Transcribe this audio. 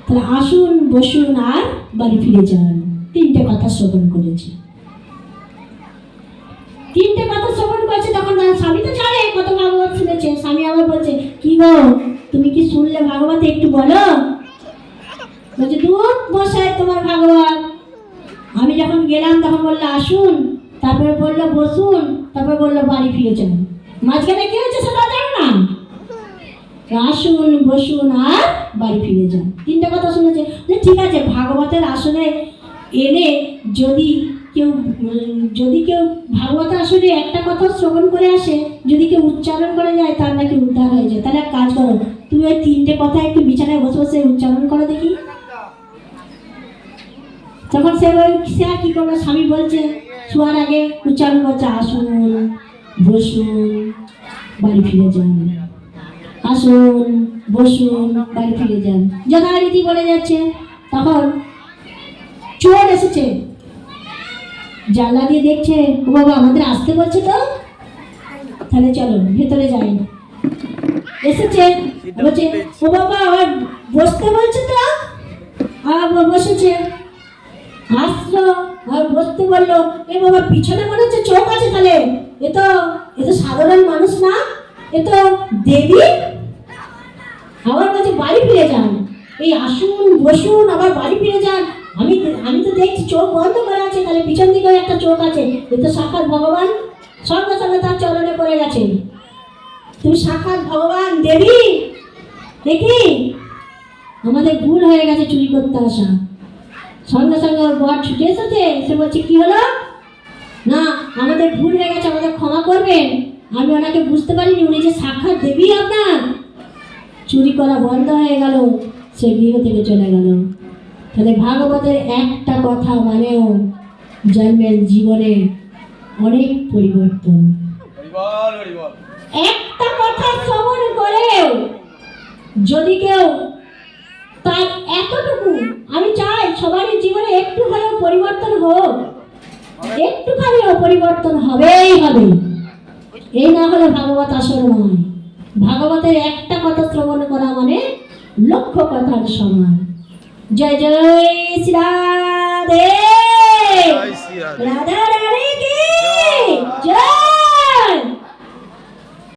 তাহলে আসুন বসুন আর বাড়ি ফিরে যান, তিনটে কথা শ্রবণ করেছে। তিনটে কথা শ্রবণ করেছে, তখন স্বামী তো জানে কত ভাগবত শুনেছে। স্বামী আবার বলছে, কি গো তুমি কি শুনলে ভাগবত, একটু বলো। বলছে, দূর বসায় তোমার ভাগবত, আমি যখন গেলাম তখন বললো আসুন, তারপরে বললো বসুন, তারপরে বললো বাড়ি ফিরে যান। মাঝখানে কি হয়েছে সেটা জানো না? আসুন বসুন আর বাড়ি ফিরে যান, তিনটে কথা শুনেছে। ঠিক আছে, ভাগবতের আসনে এনে যদি কেউ ভাগবতের আসনে একটা কথা শ্রবণ করে আসে, যদি কেউ উচ্চারণ করে যায়, তার নাকি উদ্ধার হয়ে যায়। তাহলে এক কাজ করো, তুমি ওই তিনটে কথা একটু বিছানায় বসে বসে উচ্চারণ করো দেখি। তখন সে আর কি করবে, স্বামী বলছে শোয়ার আগে উচ্চারণ করছে, আসুন বসুন বাড়ি ফিরে যান, আসুন বসুন বাড়ি ফিরে যান, যথারীতি বলে যাচ্ছে। তখন চোর এসেছে, জানলা দিয়ে দেখছে, ও বাবা আমাদের আসতে বলছে তো, তাহলে চলো ভেতরে যাই। এসেছে, বলছে ও বাবা আবার বসতে বলছে তো, বসেছে। আসলো আর বসতে বললো, এ বাবা পিছনে মনে হচ্ছে চোখ আছে, তাহলে এ তো সাধারণ মানুষ না, এ তো দেবী। আবার বলছে বাড়ি ফিরে যান, এই আসুন বসুন আবার বাড়ি ফিরে যান, আমি তো দেখছি চোখ বন্ধ করা আছে, তাহলে পিছন দিকেও একটা চোখ আছে, এ তো সাক্ষাৎ ভগবান। সঙ্গে সঙ্গে তার চরণে পড়ে গেছে, তুমি সাক্ষাৎ ভগবান দেবী। দেখি আমাদের ভুল হয়ে গেছে চুরি করতে আসা। সঙ্গে সঙ্গে ওর বর ছুটে এসেছে, সে বলছে কি হলো, না আমাদের ভুল হয়ে গেছে, আমাদের ক্ষমা করবেন, আমি ওনাকে বুঝতে পারিনি, উনি যে সাক্ষাৎ দেবী আপনার। চুরি করা বন্ধ হয়ে গেল, সে গৃহ থেকে চলে গেল। তাহলে ভাগবতের একটা কথা মানেও জন্মের জীবনে অনেক পরিবর্তন। একটা কথা শ্রবণ করেও যদি কেউ তার এতটুকু, আমি চাই সবারই জীবনে একটু হলেও পরিবর্তন হোক, একটুখানিও পরিবর্তন হবেই হবে। এই না হলে ভাগবত আসর নয়। ভাগবতের একটা কথা শ্রবণ করা মানে লক্ষ কথার সমান। জয় জয় শ্রী রাধে রাধা।